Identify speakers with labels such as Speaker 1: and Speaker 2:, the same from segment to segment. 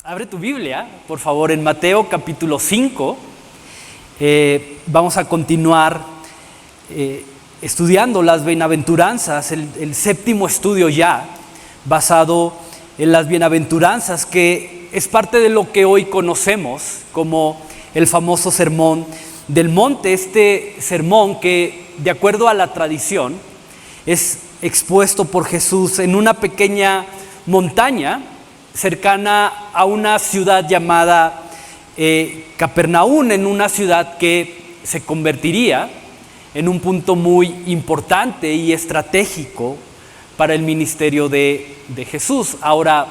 Speaker 1: Abre tu Biblia, por favor, en Mateo capítulo 5. Vamos a continuar estudiando las bienaventuranzas, el séptimo estudio ya, basado en las bienaventuranzas, que es parte de lo que hoy conocemos como el famoso Sermón del Monte. Este sermón que, de acuerdo a la tradición, es expuesto por Jesús en una pequeña montaña cercana a una ciudad llamada Capernaum, en una ciudad que se convertiría en un punto muy importante y estratégico para el ministerio de Jesús. Ahora,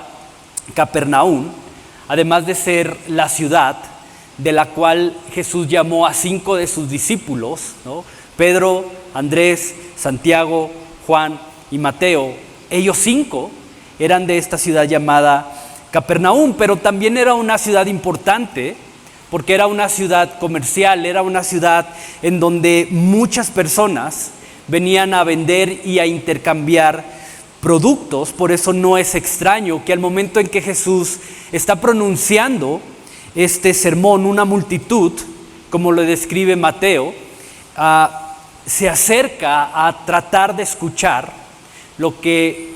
Speaker 1: Capernaum, además de ser la ciudad de la cual Jesús llamó a 5 de sus discípulos, ¿no? Pedro, Andrés, Santiago, Juan y Mateo, ellos 5 eran de esta ciudad llamada Capernaum, pero también era una ciudad importante porque era una ciudad comercial, era una ciudad en donde muchas personas venían a vender y a intercambiar productos. Por eso no es extraño que al momento en que Jesús está pronunciando este sermón, una multitud, como lo describe Mateo, se acerca a tratar de escuchar lo que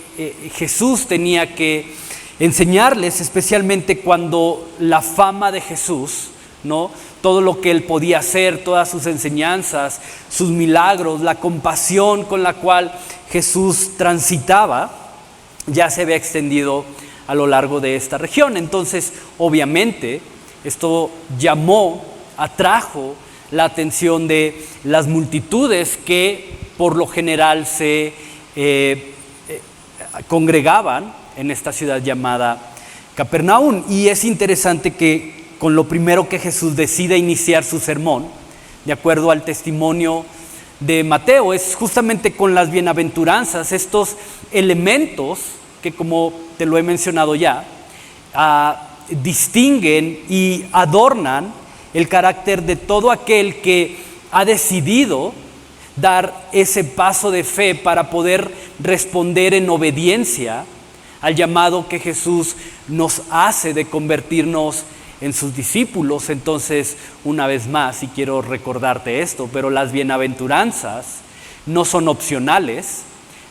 Speaker 1: Jesús tenía que enseñarles, especialmente cuando la fama de Jesús, ¿no? Todo lo que él podía hacer, todas sus enseñanzas, sus milagros, la compasión con la cual Jesús transitaba, ya se había extendido a lo largo de esta región. Entonces, obviamente, esto atrajo la atención de las multitudes que por lo general se congregaban en esta ciudad llamada Capernaum. Y es interesante que con lo primero que Jesús decide iniciar su sermón, de acuerdo al testimonio de Mateo, es justamente con las bienaventuranzas, estos elementos que, como te lo he mencionado ya, distinguen y adornan el carácter de todo aquel que ha decidido dar ese paso de fe para poder responder en obediencia al llamado que Jesús nos hace de convertirnos en sus discípulos. Entonces, una vez más, y quiero recordarte esto, pero las bienaventuranzas no son opcionales.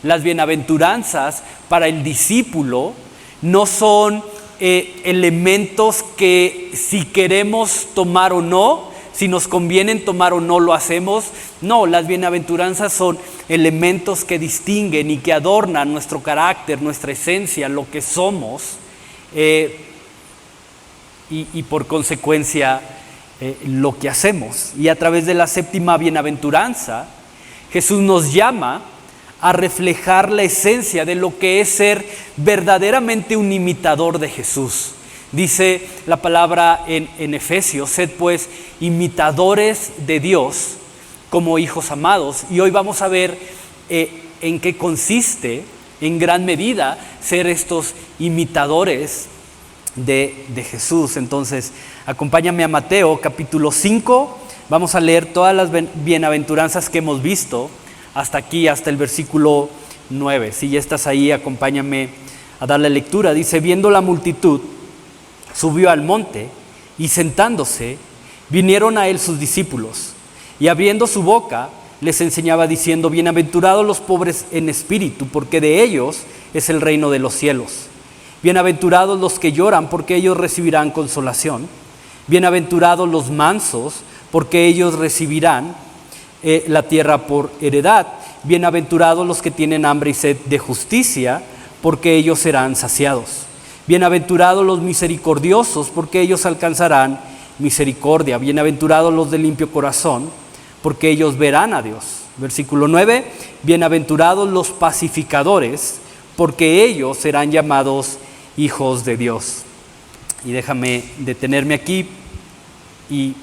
Speaker 1: Las bienaventuranzas para el discípulo no son elementos que si queremos tomar o no, si nos conviene tomar o no lo hacemos. No, las bienaventuranzas son elementos que distinguen y que adornan nuestro carácter, nuestra esencia, lo que somos, y por consecuencia lo que hacemos. Y a través de la séptima bienaventuranza, Jesús nos llama a reflejar la esencia de lo que es ser verdaderamente un imitador de Jesús. Dice la palabra en Efesios: sed pues imitadores de Dios como hijos amados. Y hoy vamos a ver en qué consiste en gran medida ser estos imitadores de Jesús. Entonces, acompáñame a Mateo capítulo 5. Vamos a leer todas las bienaventuranzas que hemos visto hasta aquí, hasta el versículo 9. Si ya estás ahí, acompáñame a dar la lectura. Dice: viendo la multitud, subió al monte, y sentándose, vinieron a él sus discípulos, y abriendo su boca, les enseñaba diciendo: bienaventurados los pobres en espíritu, porque de ellos es el reino de los cielos. Bienaventurados los que lloran, porque ellos recibirán consolación. Bienaventurados los mansos, porque ellos recibirán la tierra por heredad. Bienaventurados los que tienen hambre y sed de justicia, porque ellos serán saciados. Bienaventurados los misericordiosos, porque ellos alcanzarán misericordia. Bienaventurados los de limpio corazón, porque ellos verán a Dios. Versículo 9: bienaventurados los pacificadores, porque ellos serán llamados hijos de Dios. Y déjame detenerme aquí y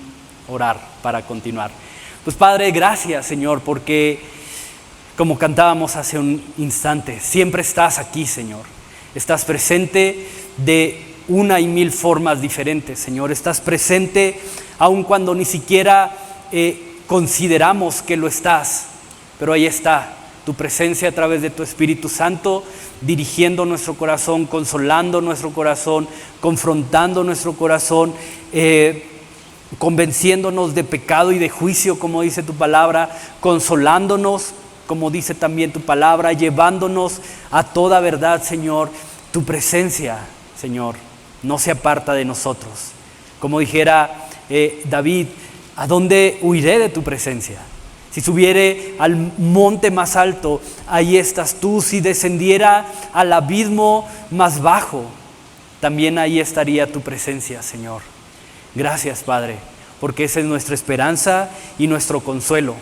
Speaker 1: orar para continuar. Pues Padre, gracias, Señor, porque como cantábamos hace un instante, siempre estás aquí, Señor. Estás presente de una y mil formas diferentes, Señor. Estás presente aun cuando ni siquiera consideramos que lo estás, pero ahí está tu presencia a través de tu Espíritu Santo, dirigiendo nuestro corazón, consolando nuestro corazón, confrontando nuestro corazón, convenciéndonos de pecado y de juicio, como dice tu palabra, consolándonos, como dice también tu palabra, llevándonos a toda verdad, Señor. Tu presencia, Señor, no se aparta de nosotros. Como dijera David, ¿a dónde huiré de tu presencia? Si subiere al monte más alto, ahí estás tú. Si descendiera al abismo más bajo, también ahí estaría tu presencia, Señor. Gracias, Padre, porque esa es nuestra esperanza y nuestro consuelo,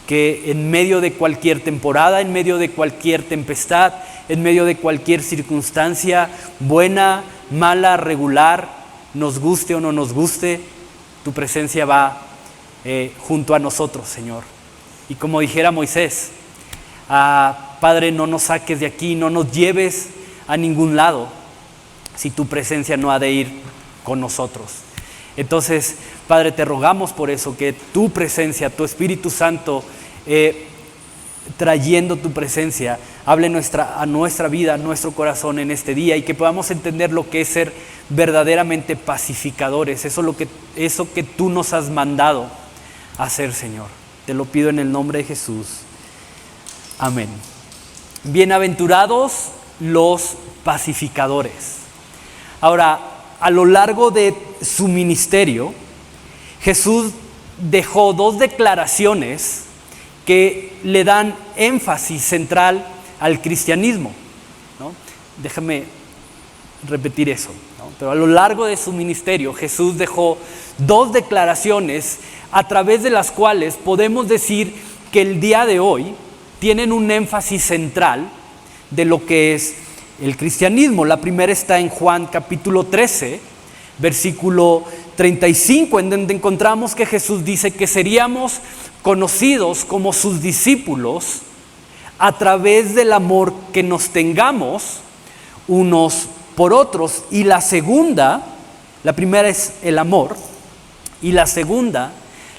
Speaker 1: que en medio de cualquier temporada, en medio de cualquier tempestad, en medio de cualquier circunstancia, buena, mala, regular, nos guste o no nos guste, tu presencia va junto a nosotros, Señor. Y como dijera Moisés, Padre, no nos saques de aquí, no nos lleves a ningún lado, si tu presencia no ha de ir con nosotros. Entonces, Padre, te rogamos por eso, que tu presencia, tu Espíritu Santo, trayendo tu presencia, hable a nuestra vida, a nuestro corazón en este día, y que podamos entender lo que es ser verdaderamente pacificadores, eso que tú nos has mandado a hacer, Señor. Te lo pido en el nombre de Jesús. Amén. Bienaventurados los pacificadores. Ahora, a lo largo de su ministerio, Jesús dejó dos declaraciones que le dan énfasis central al cristianismo, ¿no? Déjame repetir eso, ¿no? Pero a lo largo de su ministerio, Jesús dejó dos declaraciones a través de las cuales podemos decir que el día de hoy tienen un énfasis central de lo que es el cristianismo. La primera está en Juan capítulo 13, versículo 35, en donde encontramos que Jesús dice que seríamos conocidos como sus discípulos a través del amor que nos tengamos unos por otros. Y la primera es el amor, y la segunda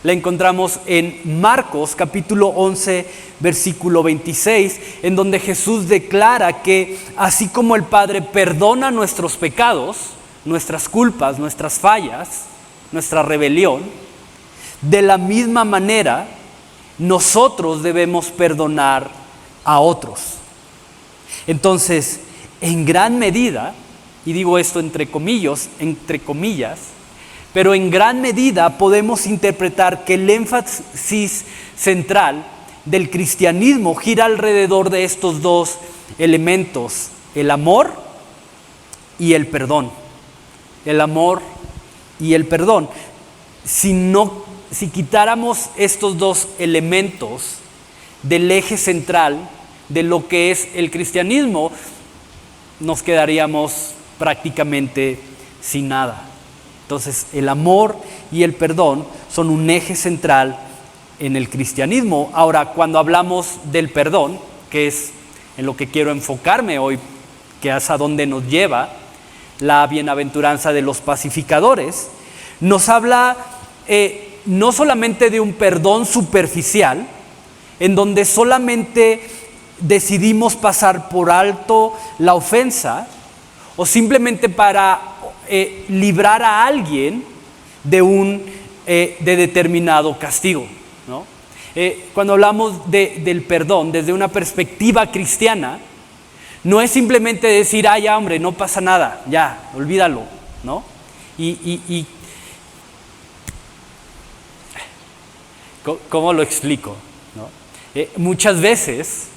Speaker 1: la encontramos en Marcos capítulo 11, versículo 26, en donde Jesús declara que así como el Padre perdona nuestros pecados, nuestras culpas, nuestras fallas, nuestra rebelión, de la misma manera nosotros debemos perdonar a otros. Entonces, en gran medida, y digo esto entre comillas, pero en gran medida podemos interpretar que el énfasis central del cristianismo gira alrededor de estos dos elementos: el amor y el perdón. El amor y el perdón. Si quitáramos estos dos elementos del eje central de lo que es el cristianismo, nos quedaríamos prácticamente sin nada. Entonces, el amor y el perdón son un eje central en el cristianismo. Ahora, cuando hablamos del perdón, que es en lo que quiero enfocarme hoy, que es a donde nos lleva la bienaventuranza de los pacificadores, nos habla no solamente de un perdón superficial, en donde solamente decidimos pasar por alto la ofensa, o simplemente para librar a alguien de determinado castigo, ¿no? Cuando hablamos del perdón desde una perspectiva cristiana, no es simplemente decir, ya hombre, no pasa nada, ya, olvídalo, ¿no? ¿Cómo lo explico? ¿No? Muchas veces,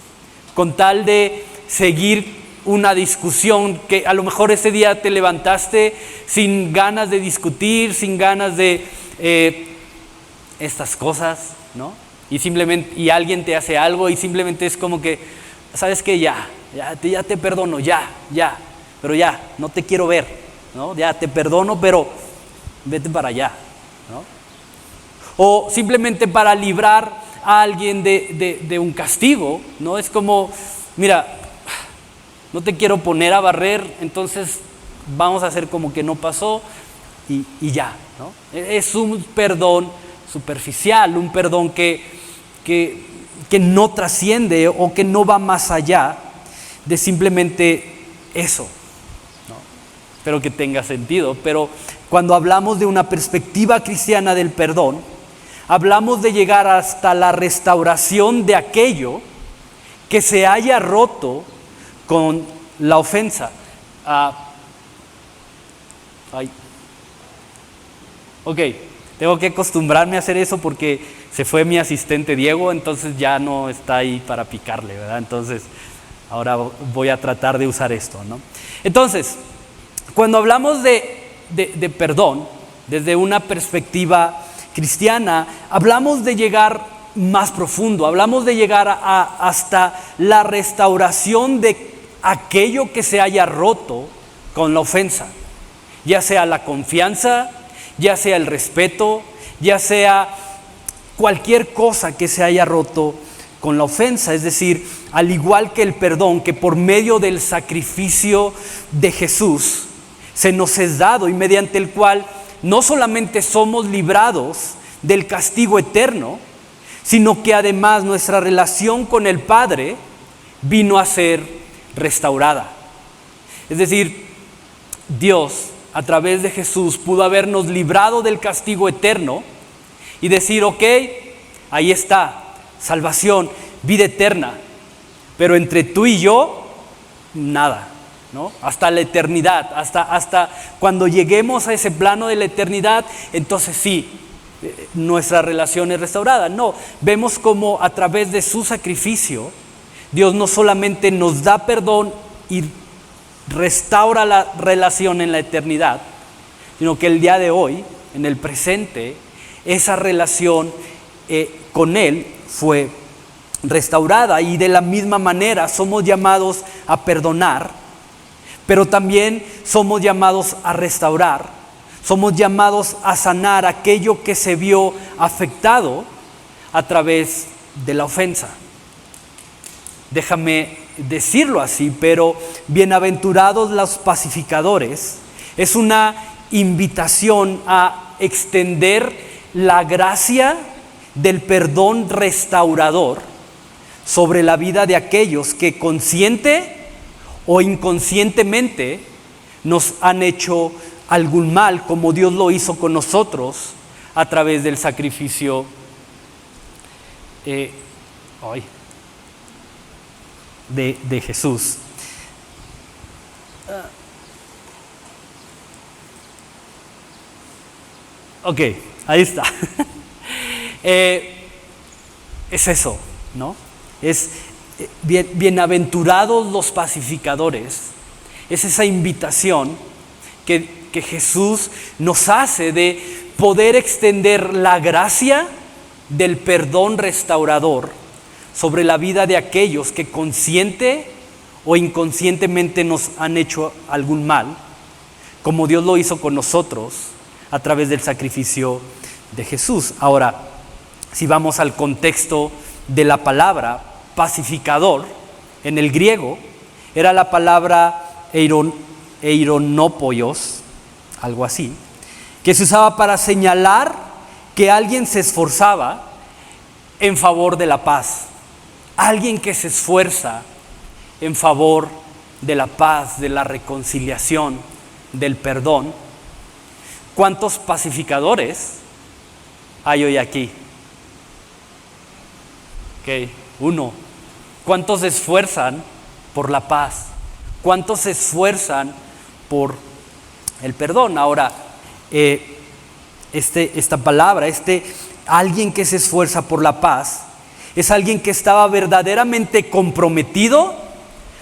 Speaker 1: con tal de seguir una discusión, que a lo mejor ese día te levantaste sin ganas de discutir, sin ganas de estas cosas, ¿no? Y alguien te hace algo y simplemente es como que, ¿sabes qué? Ya te perdono, pero ya, no te quiero ver, ¿no? Ya te perdono, pero vete para allá, ¿no? O simplemente para librar a alguien de un castigo, ¿no? Es como, mira, no te quiero poner a barrer, entonces vamos a hacer como que no pasó y ya, ¿no? Es un perdón superficial, un perdón que que no trasciende o que no va más allá de simplemente eso, ¿no? Espero que tenga sentido, pero cuando hablamos de una perspectiva cristiana del perdón, hablamos de llegar hasta la restauración de aquello que se haya roto con la ofensa. Ok, tengo que acostumbrarme a hacer eso porque se fue mi asistente Diego, entonces ya no está ahí para picarle, ¿verdad? Entonces, ahora voy a tratar de usar esto, ¿no? Entonces, cuando hablamos de perdón, desde una perspectiva cristiana, hablamos de llegar más profundo, hablamos de llegar hasta la restauración de aquello que se haya roto con la ofensa, ya sea la confianza, ya sea el respeto, ya sea cualquier cosa que se haya roto con la ofensa. Es decir, al igual que el perdón que por medio del sacrificio de Jesús se nos es dado y mediante el cual no solamente somos librados del castigo eterno, sino que además nuestra relación con el Padre vino a ser restaurada. Es decir, Dios a través de Jesús pudo habernos librado del castigo eterno y decir, ok, ahí está, salvación, vida eterna, pero entre tú y yo, nada, ¿no? Hasta la eternidad, hasta cuando lleguemos a ese plano de la eternidad, entonces sí, nuestra relación es restaurada. No, vemos como a través de su sacrificio, Dios no solamente nos da perdón y restaura la relación en la eternidad, sino que el día de hoy, en el presente, esa relación con Él fue restaurada y de la misma manera somos llamados a perdonar, pero también somos llamados a restaurar, somos llamados a sanar aquello que se vio afectado a través de la ofensa. Déjame decirlo así, pero bienaventurados los pacificadores es una invitación a extender la gracia del perdón restaurador sobre la vida de aquellos que consciente o inconscientemente nos han hecho algún mal, como Dios lo hizo con nosotros a través del sacrificio de Jesús. Ok, ahí está. Es eso, ¿no? Es bienaventurados los pacificadores. Es esa invitación que Jesús nos hace de poder extender la gracia del perdón restaurador sobre la vida de aquellos que consciente o inconscientemente nos han hecho algún mal, como Dios lo hizo con nosotros a través del sacrificio de Jesús. Ahora, si vamos al contexto de la palabra pacificador, en el griego era la palabra eironópoios, algo así, que se usaba para señalar que alguien se esforzaba en favor de la paz. Alguien que se esfuerza en favor de la paz, de la reconciliación, del perdón. ¿Cuántos pacificadores hay hoy aquí? Ok, uno. ¿Cuántos se esfuerzan por la paz? ¿Cuántos se esfuerzan por el perdón? Ahora, esta palabra, alguien que se esfuerza por la paz, es alguien que estaba verdaderamente comprometido,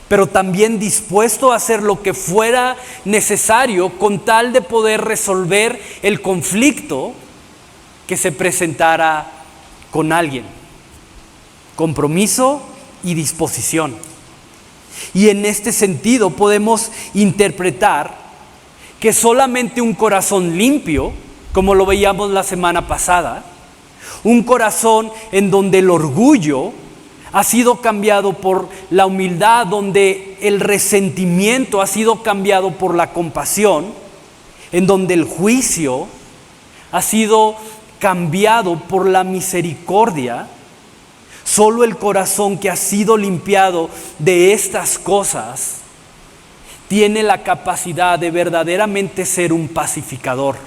Speaker 1: pero también dispuesto a hacer lo que fuera necesario con tal de poder resolver el conflicto que se presentara con alguien. Compromiso y disposición. Y en este sentido podemos interpretar que solamente un corazón limpio, como lo veíamos la semana pasada, un corazón en donde el orgullo ha sido cambiado por la humildad, donde el resentimiento ha sido cambiado por la compasión, en donde el juicio ha sido cambiado por la misericordia, solo el corazón que ha sido limpiado de estas cosas tiene la capacidad de verdaderamente ser un pacificador.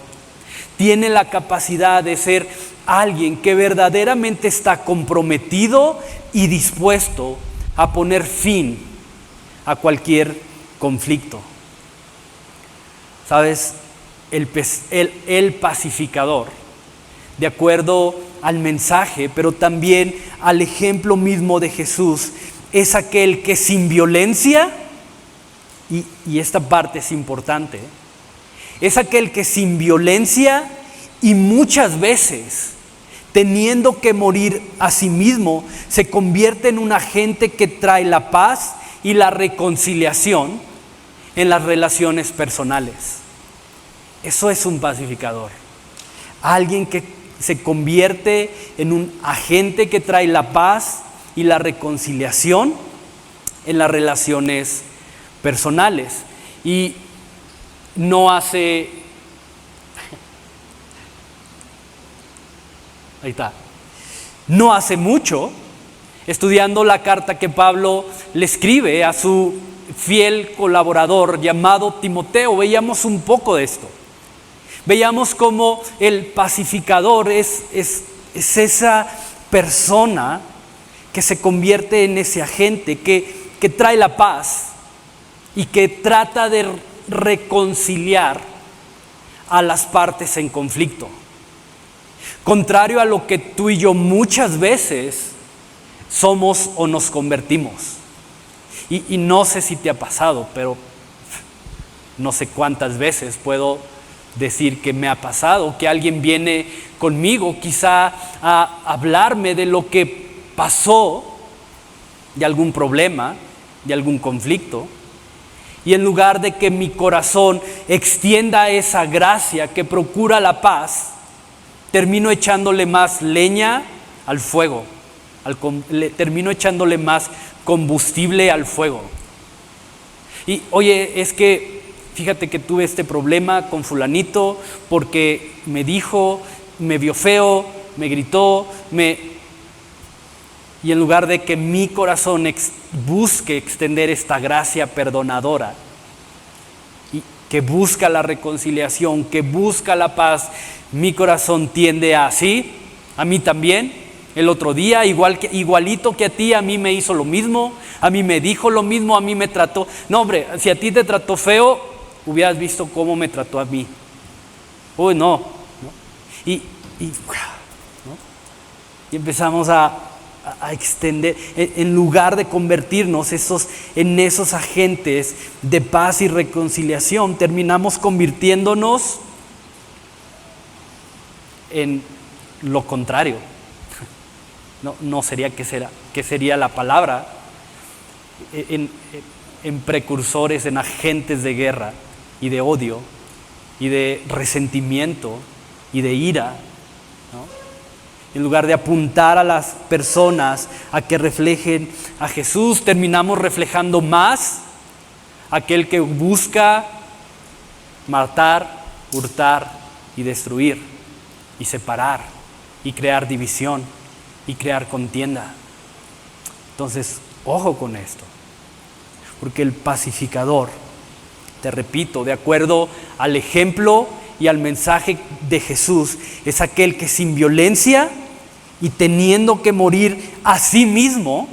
Speaker 1: Tiene la capacidad de ser alguien que verdaderamente está comprometido y dispuesto a poner fin a cualquier conflicto. ¿Sabes? El pacificador, de acuerdo al mensaje, pero también al ejemplo mismo de Jesús, es aquel que sin violencia, y esta parte es importante, es aquel que sin violencia y muchas veces teniendo que morir a sí mismo, se convierte en un agente que trae la paz y la reconciliación en las relaciones personales. Eso es un pacificador. Alguien que se convierte en un agente que trae la paz y la reconciliación en las relaciones personales. Y no hace... Ahí está. No hace mucho, estudiando la carta que Pablo le escribe a su fiel colaborador llamado Timoteo, veíamos un poco de esto. Veíamos cómo el pacificador es esa persona que se convierte en ese agente que trae la paz y que trata de reconciliar a las partes en conflicto. Contrario a lo que tú y yo muchas veces somos o nos convertimos. Y no sé si te ha pasado, pero no sé cuántas veces puedo decir que me ha pasado, que alguien viene conmigo quizá a hablarme de lo que pasó, de algún problema, de algún conflicto, y en lugar de que mi corazón extienda esa gracia que procura la paz, termino echándole más leña al fuego, termino echándole más combustible al fuego. Y oye, es que fíjate que tuve este problema con fulanito porque me dijo, me vio feo, me gritó, y en lugar de que mi corazón busque extender esta gracia perdonadora, y que busca la reconciliación, que busca la paz, mi corazón tiende a sí, a mí también. El otro día, igualito que a ti, a mí me hizo lo mismo, a mí me dijo lo mismo, a mí me trató. No, hombre, si a ti te trató feo, hubieras visto cómo me trató a mí. Uy, no. Y empezamos a extender, en lugar de convertirnos en esos agentes de paz y reconciliación, terminamos convirtiéndonos en lo contrario. No sería que sería la palabra, en precursores, en agentes de guerra y de odio y de resentimiento y de ira, ¿no? En lugar de apuntar a las personas a que reflejen a Jesús, terminamos reflejando más aquel que busca matar, hurtar y destruir y separar y crear división y crear contienda. Entonces, ojo con esto, porque el pacificador, te repito, de acuerdo al ejemplo y al mensaje de Jesús, es aquel que sin violencia y teniendo que morir a sí mismo,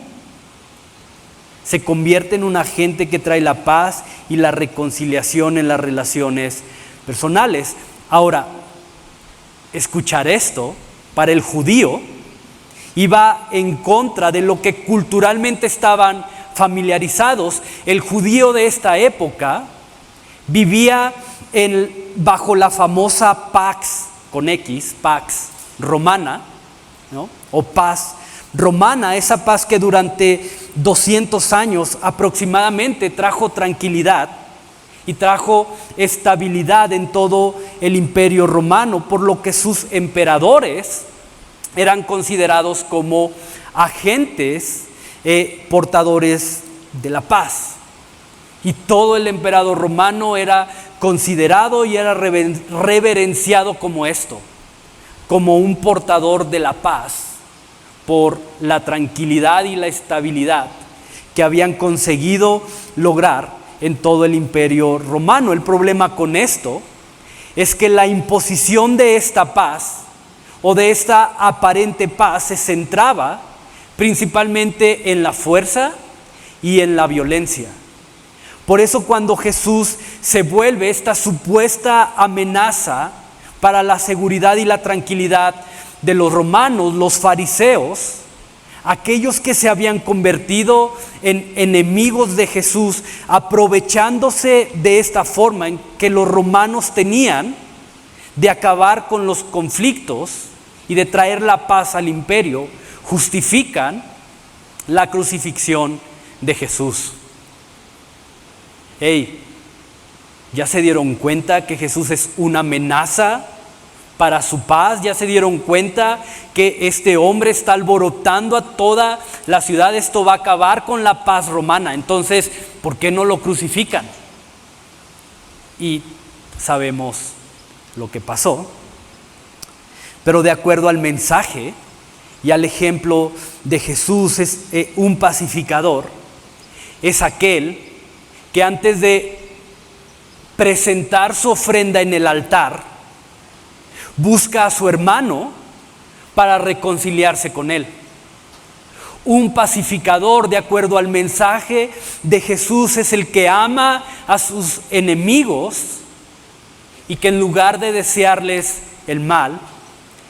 Speaker 1: se convierte en un agente que trae la paz y la reconciliación en las relaciones personales. Ahora, escuchar esto para el judío iba en contra de lo que culturalmente estaban familiarizados. El judío de esta época vivía bajo la famosa Pax, con X, Pax romana, ¿no? O paz romana, esa paz que durante 200 años aproximadamente trajo tranquilidad y trajo estabilidad en todo el imperio romano, por lo que sus emperadores eran considerados como agentes portadores de la paz. Y todo el emperador romano era considerado y era reverenciado como esto, como un portador de la paz, por la tranquilidad y la estabilidad que habían conseguido lograr en todo el imperio romano. El problema con esto es que la imposición de esta paz o de esta aparente paz se centraba principalmente en la fuerza y en la violencia. Por eso cuando Jesús se vuelve esta supuesta amenaza para la seguridad y la tranquilidad de los romanos, los fariseos, aquellos que se habían convertido en enemigos de Jesús, aprovechándose de esta forma en que los romanos tenían de acabar con los conflictos y de traer la paz al imperio, justifican la crucifixión de Jesús. Hey, ¿ya se dieron cuenta que Jesús es una amenaza para su paz? ¿Ya se dieron cuenta que este hombre está alborotando a toda la ciudad? Esto va a acabar con la paz romana. Entonces, ¿por qué no lo crucifican? Y sabemos lo que pasó. Pero de acuerdo al mensaje y al ejemplo de Jesús, es un pacificador, es aquel que antes de presentar su ofrenda en el altar, busca a su hermano para reconciliarse con él. Un pacificador, de acuerdo al mensaje de Jesús, es el que ama a sus enemigos y que en lugar de desearles el mal,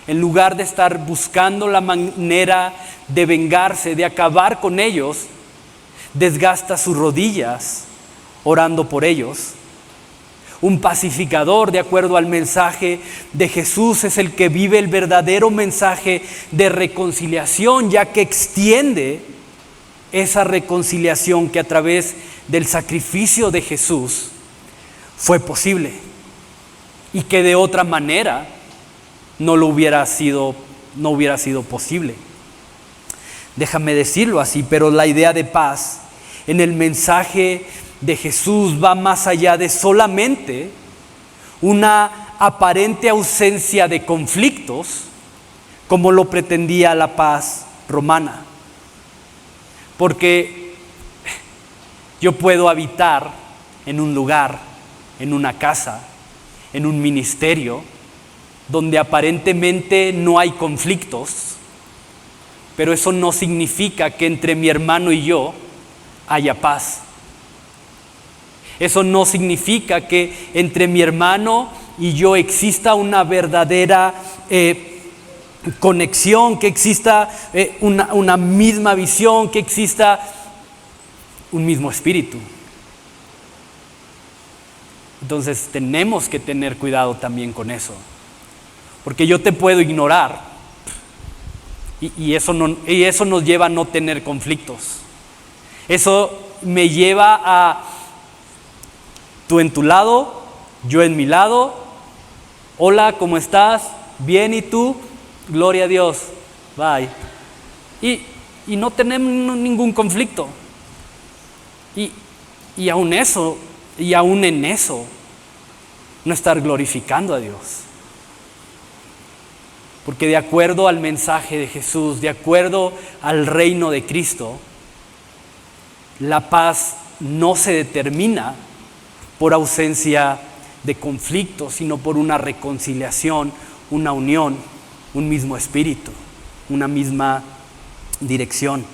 Speaker 1: en lugar de estar buscando la manera de vengarse, de acabar con ellos, desgasta sus rodillas orando por ellos. Un pacificador, de acuerdo al mensaje de Jesús, es el que vive el verdadero mensaje de reconciliación, ya que extiende esa reconciliación que a través del sacrificio de Jesús fue posible y que de otra manera no hubiera sido posible. Déjame decirlo así, pero la idea de paz en el mensaje de Jesús va más allá de solamente una aparente ausencia de conflictos, como lo pretendía la paz romana. Porque yo puedo habitar en un lugar, en una casa, en un ministerio, donde aparentemente no hay conflictos, pero eso no significa que entre mi hermano y yo haya paz. Eso no significa que entre mi hermano y yo exista una verdadera conexión, que exista una misma visión, que exista un mismo espíritu. Entonces tenemos que tener cuidado también con eso, porque yo te puedo ignorar y eso nos lleva a no tener conflictos. Eso me lleva a tú en tu lado, yo en mi lado. Hola, ¿cómo estás? Bien, ¿y tú? Gloria a Dios. Bye. Y no tenemos ningún conflicto. Y aún en eso, no estar glorificando a Dios. Porque de acuerdo al mensaje de Jesús, de acuerdo al reino de Cristo, la paz no se determina por ausencia de conflicto, sino por una reconciliación, una unión, un mismo espíritu, una misma dirección.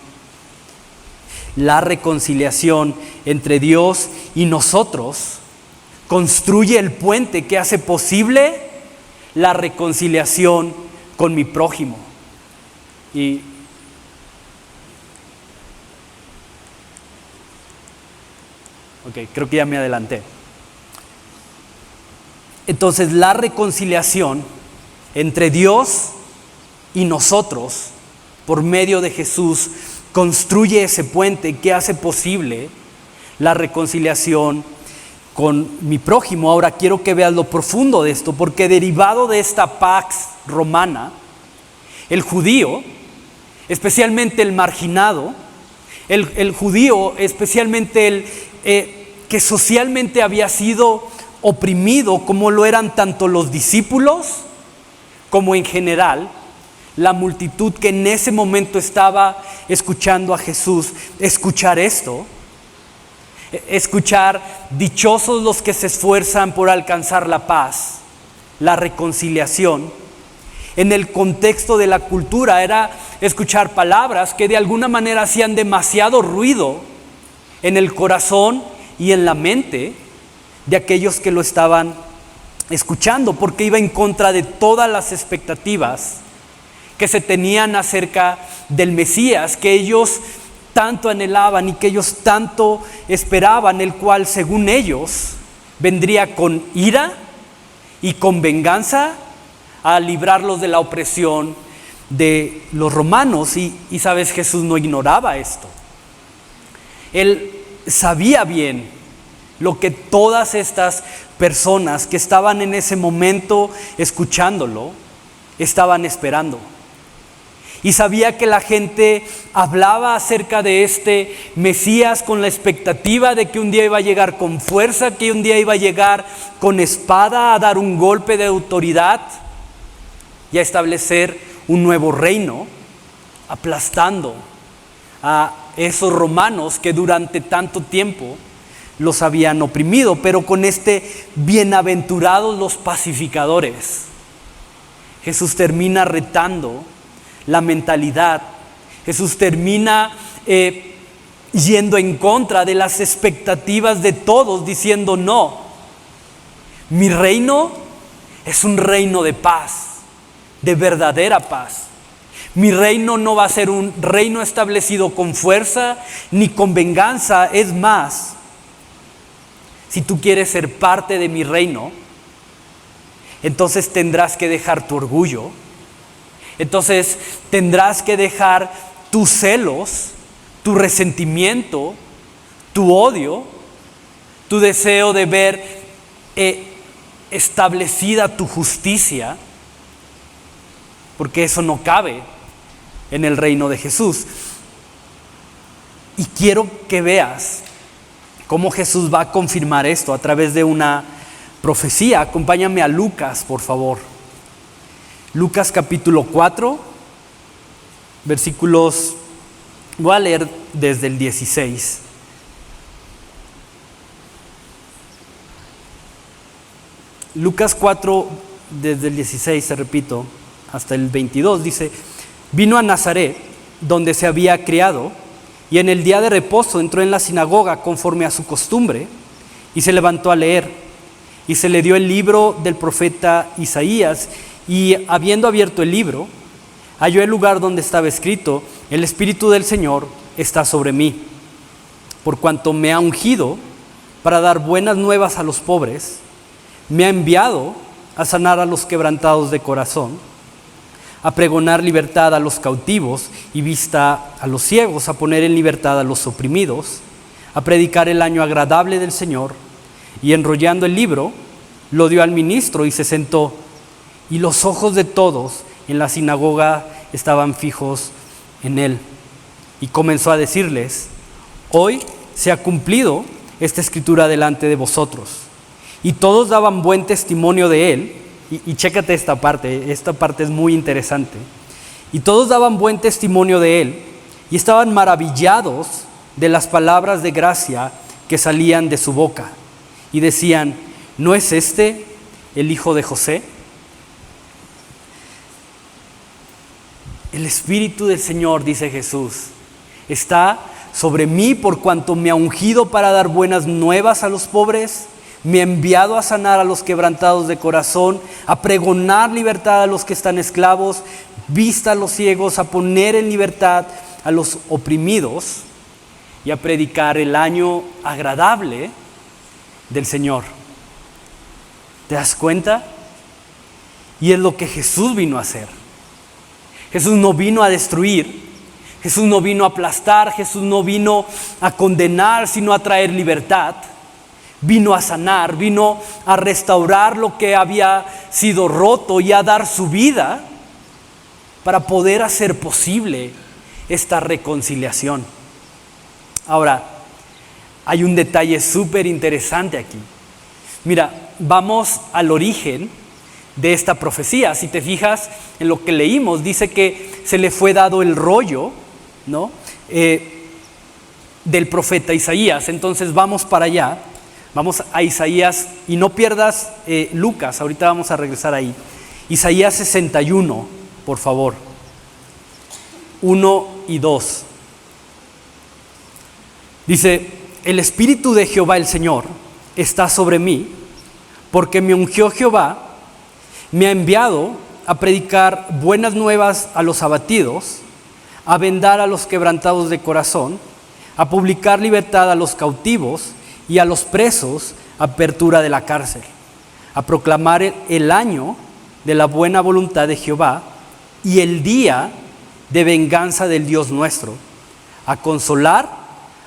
Speaker 1: La reconciliación entre Dios y nosotros construye el puente que hace posible la reconciliación con mi prójimo. Creo que ya me adelanté. Entonces, la reconciliación entre Dios y nosotros, por medio de Jesús, construye ese puente que hace posible la reconciliación con mi prójimo. Ahora quiero que veas lo profundo de esto, porque derivado de esta pax romana, el judío, especialmente el marginado, el judío, especialmente el que socialmente había sido oprimido, como lo eran tanto los discípulos como en general la multitud que en ese momento estaba escuchando a Jesús escuchar esto, escuchar dichosos los que se esfuerzan por alcanzar la paz, la reconciliación. En el contexto de la cultura era escuchar palabras que de alguna manera hacían demasiado ruido en el corazón y en la mente de aquellos que lo estaban escuchando, porque iba en contra de todas las expectativas que se tenían acerca del Mesías, que ellos tanto anhelaban y que ellos tanto esperaban, el cual según ellos vendría con ira y con venganza a librarlos de la opresión de los romanos. Y sabes, Jesús no ignoraba esto. Él sabía bien lo que todas estas personas que estaban en ese momento escuchándolo estaban esperando. Y sabía que la gente hablaba acerca de este Mesías con la expectativa de que un día iba a llegar con fuerza, que un día iba a llegar con espada a dar un golpe de autoridad y a establecer un nuevo reino, aplastando a esos romanos que durante tanto tiempo los habían oprimido. Pero con este bienaventurados los pacificadores, Jesús termina retando la mentalidad. Jesús termina yendo en contra de las expectativas de todos, diciendo: no, mi reino es un reino de paz, de verdadera paz. Mi reino no va a ser un reino establecido con fuerza ni con venganza. Es más, si tú quieres ser parte de mi reino, entonces tendrás que dejar tu orgullo. Entonces tendrás que dejar tus celos, tu resentimiento, tu odio, tu deseo de ver establecida tu justicia, porque eso no cabe en el reino de Jesús. Y quiero que veas cómo Jesús va a confirmar esto a través de una profecía. Acompáñame a Lucas, por favor. Lucas capítulo 4, versículos, voy a leer desde el 16. Lucas 4, desde el 16, se repito, hasta el 22, dice: vino a Nazaret, donde se había criado, y en el día de reposo entró en la sinagoga conforme a su costumbre, y se levantó a leer, y se le dio el libro del profeta Isaías. Y habiendo abierto el libro, halló el lugar donde estaba escrito: el Espíritu del Señor está sobre mí, por cuanto me ha ungido para dar buenas nuevas a los pobres, me ha enviado a sanar a los quebrantados de corazón, a pregonar libertad a los cautivos y vista a los ciegos, a poner en libertad a los oprimidos, a predicar el año agradable del Señor. Y enrollando el libro, lo dio al ministro y se sentó. Y los ojos de todos en la sinagoga estaban fijos en él. Y comenzó a decirles: hoy se ha cumplido esta escritura delante de vosotros. Y todos daban buen testimonio de él. Y chécate esta parte es muy interesante. Y todos daban buen testimonio de él, y estaban maravillados de las palabras de gracia que salían de su boca. Y decían: ¿no es este el hijo de José? El Espíritu del Señor, dice Jesús, está sobre mí por cuanto me ha ungido para dar buenas nuevas a los pobres, me ha enviado a sanar a los quebrantados de corazón, a pregonar libertad a los que están esclavos, vista a los ciegos, a poner en libertad a los oprimidos y a predicar el año agradable del Señor. ¿Te das cuenta? Y es lo que Jesús vino a hacer. Jesús no vino a destruir, Jesús no vino a aplastar, Jesús no vino a condenar, sino a traer libertad. Vino a sanar, vino a restaurar lo que había sido roto y a dar su vida para poder hacer posible esta reconciliación. Ahora, hay un detalle súper interesante aquí. Mira, vamos al origen de esta profecía. Si te fijas en lo que leímos, dice que se le fue dado el rollo, ¿no? Del profeta Isaías. Entonces vamos para allá, vamos a Isaías, y no pierdas Lucas, ahorita vamos a regresar ahí. Isaías 61, por favor, 1 y 2. Dice: el Espíritu de Jehová el Señor está sobre mí, porque me ungió Jehová, me ha enviado a predicar buenas nuevas a los abatidos, a vendar a los quebrantados de corazón, a publicar libertad a los cautivos y a los presos, apertura de la cárcel, a proclamar el año de la buena voluntad de Jehová y el día de venganza del Dios nuestro, a consolar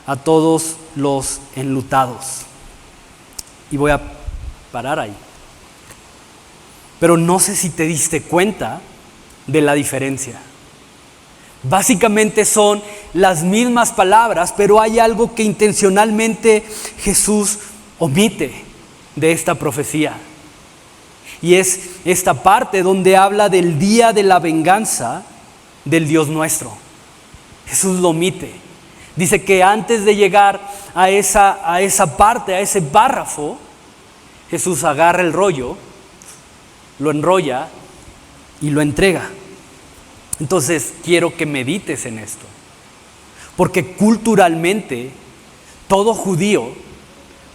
Speaker 1: a todos los enlutados. Y voy a parar ahí. Pero no sé si te diste cuenta de la diferencia. Básicamente son las mismas palabras, pero hay algo que intencionalmente Jesús omite de esta profecía. Y es esta parte donde habla del día de la venganza del Dios nuestro. Jesús lo omite. Dice que antes de llegar a esa parte, a ese párrafo, Jesús agarra el rollo, lo enrolla y lo entrega. Entonces quiero que medites en esto, porque culturalmente todo judío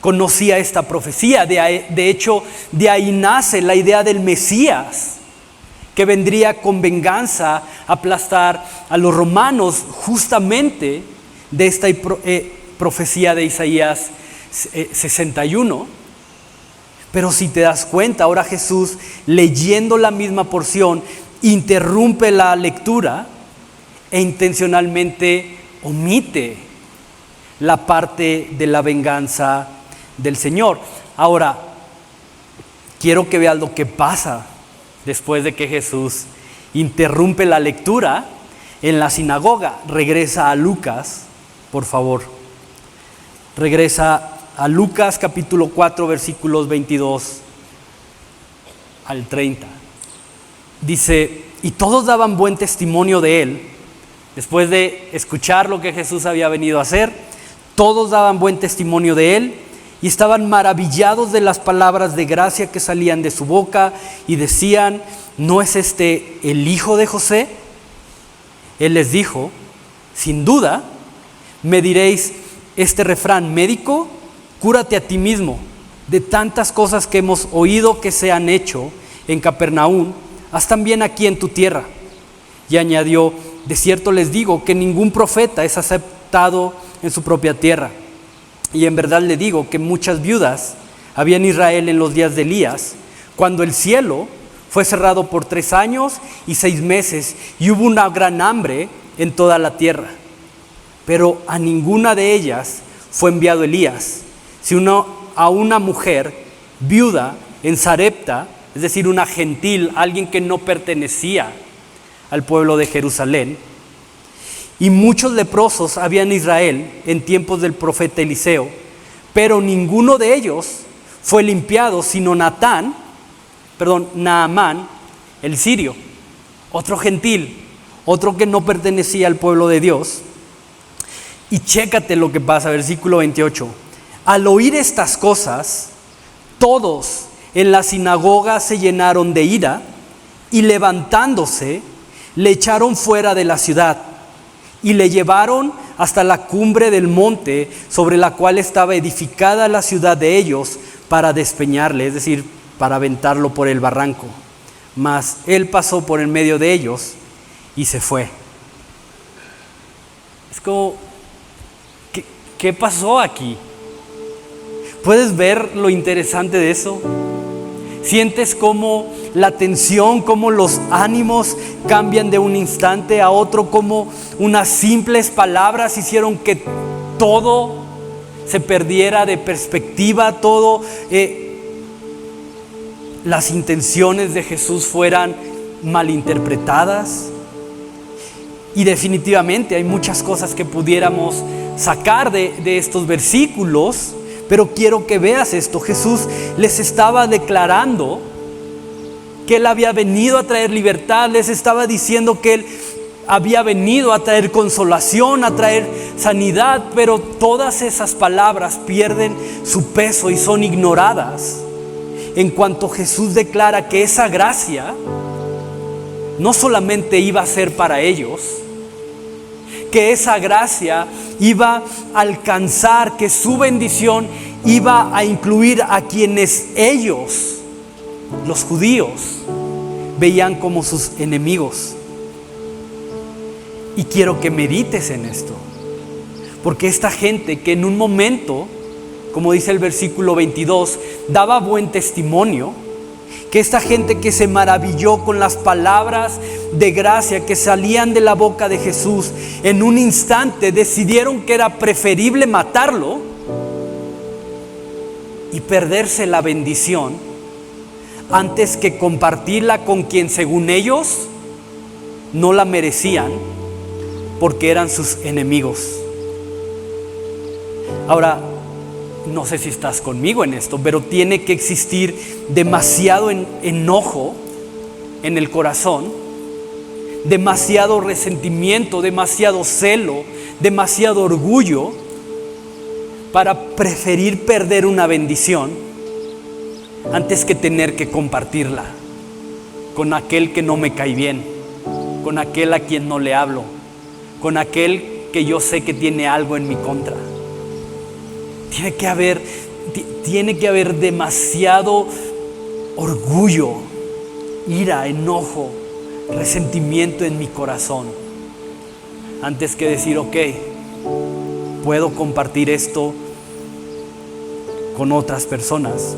Speaker 1: conocía esta profecía. De hecho, de ahí nace la idea del Mesías, que vendría con venganza a aplastar a los romanos, justamente de esta profecía de Isaías 61. Pero si te das cuenta, ahora Jesús, leyendo la misma porción, interrumpe la lectura e intencionalmente omite la parte de la venganza del Señor. Ahora, quiero que veas lo que pasa después de que Jesús interrumpe la lectura en la sinagoga. Regresa a Lucas, por favor. Regresa a Lucas capítulo 4, versículos 22 al 30. Dice: y todos daban buen testimonio de él. Después de escuchar lo que Jesús había venido a hacer, todos daban buen testimonio de él y estaban maravillados de las palabras de gracia que salían de su boca y decían: ¿no es este el hijo de José? Él les dijo: sin duda me diréis este refrán médico: cúrate a ti mismo, de tantas cosas que hemos oído que se han hecho en Capernaum, haz también aquí en tu tierra. Y añadió: de cierto les digo que ningún profeta es aceptado en su propia tierra. Y en verdad le digo que muchas viudas había en Israel en los días de Elías, cuando el cielo fue cerrado por 3 años y 6 meses, y hubo una gran hambre en toda la tierra. Pero a ninguna de ellas fue enviado Elías, sino a una mujer viuda en Sarepta, es decir, una gentil, alguien que no pertenecía al pueblo de Jerusalén. Y muchos leprosos había en Israel en tiempos del profeta Eliseo, pero ninguno de ellos fue limpiado, sino Naamán, el sirio, otro gentil, otro que no pertenecía al pueblo de Dios. Y chécate lo que pasa, versículo 28. Al oír estas cosas, todos en la sinagoga se llenaron de ira y levantándose, le echaron fuera de la ciudad y le llevaron hasta la cumbre del monte sobre la cual estaba edificada la ciudad de ellos para despeñarle, es decir, para aventarlo por el barranco. Mas él pasó por en medio de ellos y se fue. Es como, ¿qué pasó aquí? ¿Puedes ver lo interesante de eso? Sientes cómo la tensión, cómo los ánimos cambian de un instante a otro, cómo unas simples palabras hicieron que todo se perdiera de perspectiva, las intenciones de Jesús fueran malinterpretadas. Y definitivamente hay muchas cosas que pudiéramos sacar de estos versículos, pero quiero que veas esto. Jesús les estaba declarando que Él había venido a traer libertad, les estaba diciendo que Él había venido a traer consolación, a traer sanidad, pero todas esas palabras pierden su peso y son ignoradas en cuanto Jesús declara que esa gracia no solamente iba a ser para ellos, que esa gracia iba a alcanzar, que su bendición iba a incluir a quienes ellos, los judíos, veían como sus enemigos. Y quiero que medites en esto, porque esta gente que en un momento, como dice el versículo 22, daba buen testimonio, que esta gente que se maravilló con las palabras de gracia que salían de la boca de Jesús, en un instante decidieron que era preferible matarlo y perderse la bendición antes que compartirla con quien según ellos no la merecían porque eran sus enemigos. Ahora, no sé si estás conmigo en esto, pero tiene que existir demasiado enojo en el corazón, demasiado resentimiento, demasiado celo, demasiado orgullo para preferir perder una bendición antes que tener que compartirla con aquel que no me cae bien, con aquel a quien no le hablo, con aquel que yo sé que tiene algo en mi contra. Tiene que haber demasiado orgullo, ira, enojo, resentimiento en mi corazón antes que decir, ok, puedo compartir esto con otras personas.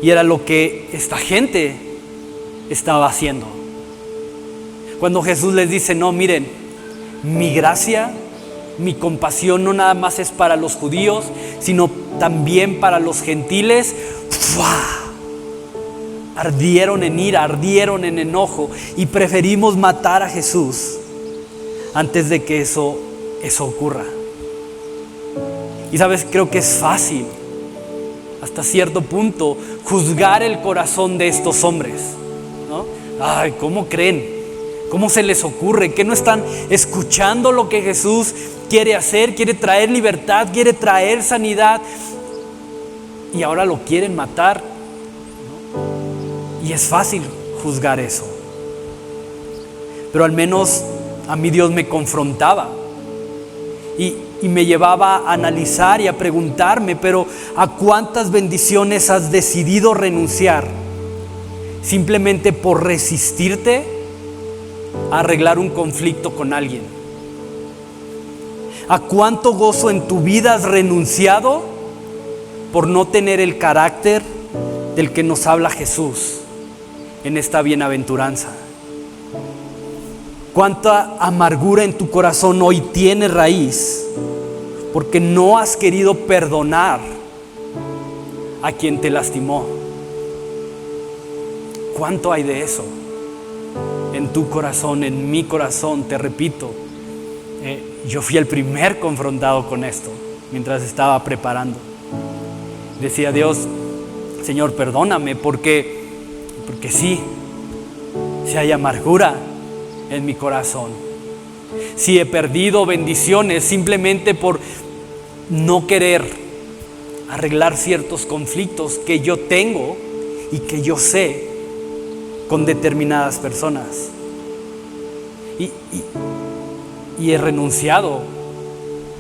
Speaker 1: Y era lo que esta gente estaba haciendo. Cuando Jesús les dice, no, miren, mi gracia, mi compasión no nada más es para los judíos, sino también para los gentiles. ¡Fua! Ardieron en ira, ardieron en enojo y preferimos matar a Jesús antes de que eso ocurra. Y sabes, creo que es fácil hasta cierto punto juzgar el corazón de estos hombres, ¿no? Ay, ¿cómo creen? ¿Cómo se les ocurre? ¿Que no están escuchando lo que Jesús quiere hacer? Quiere traer libertad, quiere traer sanidad, y ahora lo quieren matar, ¿no? Y es fácil juzgar eso. Pero al menos a mí Dios me confrontaba y me llevaba a analizar y a preguntarme, pero ¿a cuántas bendiciones has decidido renunciar simplemente por resistirte a arreglar un conflicto con alguien? ¿A cuánto gozo en tu vida has renunciado por no tener el carácter del que nos habla Jesús en esta bienaventuranza? ¿Cuánta amargura en tu corazón hoy tiene raíz porque no has querido perdonar a quien te lastimó? ¿Cuánto hay de eso en tu corazón, en mi corazón? Te repito, yo fui el primer confrontado con esto mientras estaba preparando. Decía, Dios, Señor, perdóname porque sí hay amargura en mi corazón. Si he perdido bendiciones simplemente por no querer arreglar ciertos conflictos que yo tengo y que yo sé con determinadas personas. Y he renunciado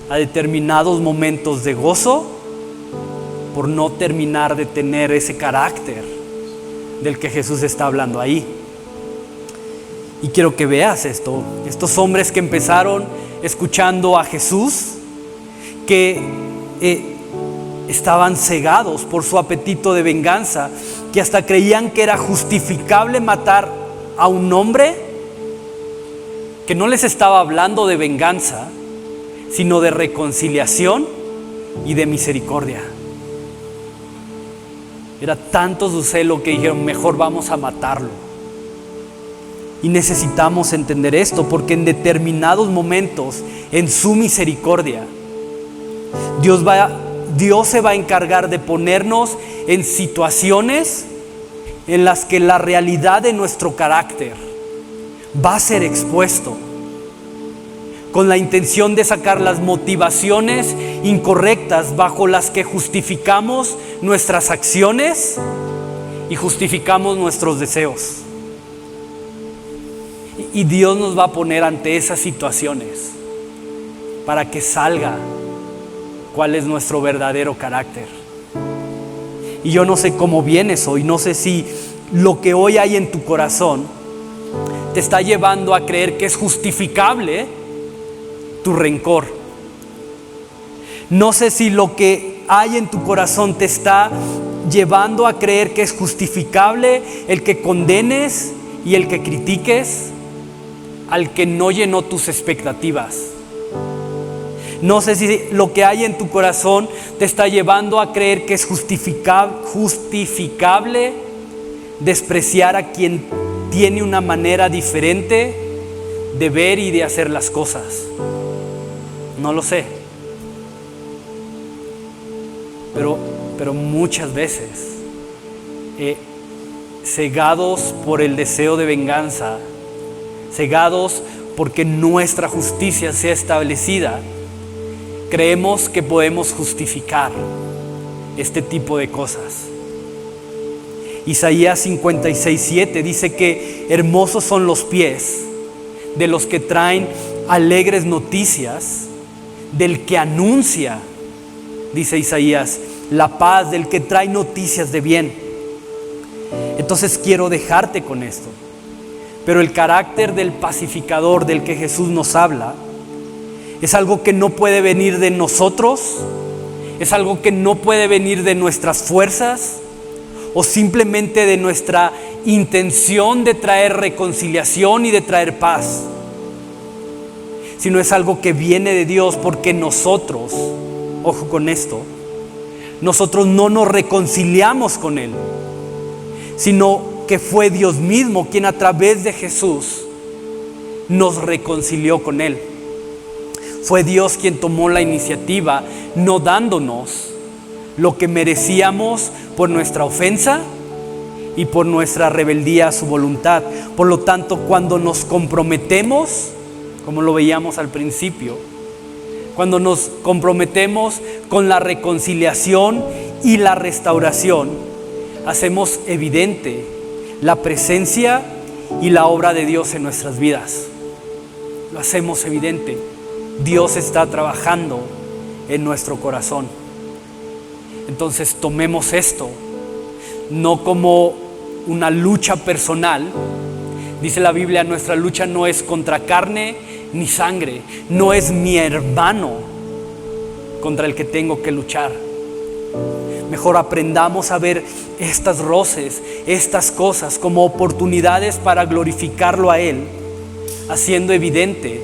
Speaker 1: a determinados momentos de gozo por no terminar de tener ese carácter del que Jesús está hablando ahí. Y quiero que veas esto. Estos hombres que empezaron escuchando a Jesús, que estaban cegados por su apetito de venganza, que hasta creían que era justificable matar a un hombre que no les estaba hablando de venganza, sino de reconciliación y de misericordia. Era tanto su celo que dijeron, mejor vamos a matarlo. Y necesitamos entender esto, porque en determinados momentos, en su misericordia, Dios se va a encargar de ponernos en situaciones en las que la realidad de nuestro carácter va a ser expuesto con la intención de sacar las motivaciones incorrectas bajo las que justificamos nuestras acciones y justificamos nuestros deseos. Y Dios nos va a poner ante esas situaciones para que salga cuál es nuestro verdadero carácter. Y yo no sé cómo vienes hoy, no sé si lo que hoy hay en tu corazón te está llevando a creer que es justificable tu rencor. No sé si lo que hay en tu corazón te está llevando a creer que es justificable el que condenes y el que critiques al que no llenó tus expectativas. No sé si lo que hay en tu corazón te está llevando a creer que es justificable despreciar a quien tiene una manera diferente de ver y de hacer las cosas. No lo sé. Pero muchas veces, cegados por el deseo de venganza, cegados porque nuestra justicia sea establecida, creemos que podemos justificar este tipo de cosas. Isaías 56:7 dice que hermosos son los pies de los que traen alegres noticias, del que anuncia, dice Isaías, la paz, del que trae noticias de bien. Entonces quiero dejarte con esto. Pero el carácter del pacificador del que Jesús nos habla es algo que no puede venir de nosotros, es algo que no puede venir de nuestras fuerzas o simplemente de nuestra intención de traer reconciliación y de traer paz, sino es algo que viene de Dios, porque nosotros, ojo con esto, nosotros no nos reconciliamos con Él, sino que fue Dios mismo quien a través de Jesús nos reconcilió con Él. Fue Dios quien tomó la iniciativa, no dándonos lo que merecíamos por nuestra ofensa y por nuestra rebeldía a su voluntad. Por lo tanto, cuando nos comprometemos, como lo veíamos al principio, cuando nos comprometemos con la reconciliación y la restauración, hacemos evidente la presencia y la obra de Dios en nuestras vidas. Lo hacemos evidente. Dios está trabajando en nuestro corazón. Entonces tomemos esto no como una lucha personal. Dice la Biblia, nuestra lucha no es contra carne ni sangre, no es mi hermano contra el que tengo que luchar. Mejor aprendamos a ver estas roces, estas cosas como oportunidades para glorificarlo a Él, haciendo evidente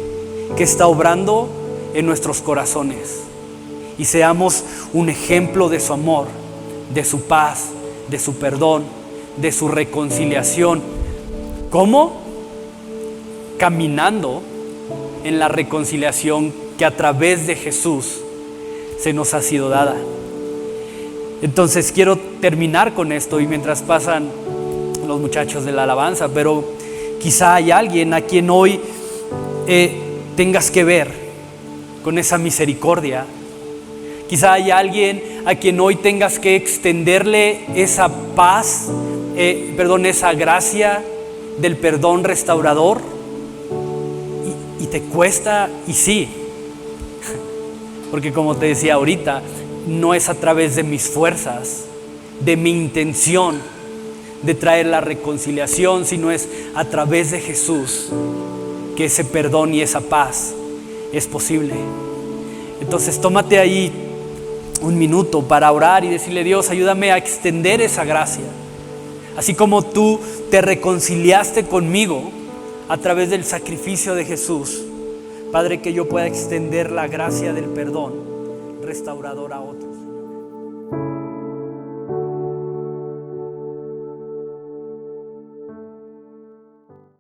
Speaker 1: que está obrando en nuestros corazones, y seamos un ejemplo de su amor, de su paz, de su perdón, de su reconciliación. ¿Cómo? Caminando en la reconciliación que a través de Jesús se nos ha sido dada. Entonces quiero terminar con esto, y mientras pasan los muchachos de la alabanza, pero quizá hay alguien a quien hoy tengas que ver con esa misericordia. Quizá hay alguien a quien hoy tengas que extenderle esa paz, esa gracia del perdón restaurador, y te cuesta, y sí, porque como te decía ahorita, no es a través de mis fuerzas, de mi intención de traer la reconciliación, sino es a través de Jesús que ese perdón y esa paz es posible. Entonces tómate ahí un minuto para orar y decirle: Dios, ayúdame a extender esa gracia, así como tú te reconciliaste conmigo a través del sacrificio de Jesús. Padre, que yo pueda extender la gracia del perdón restaurador a otros.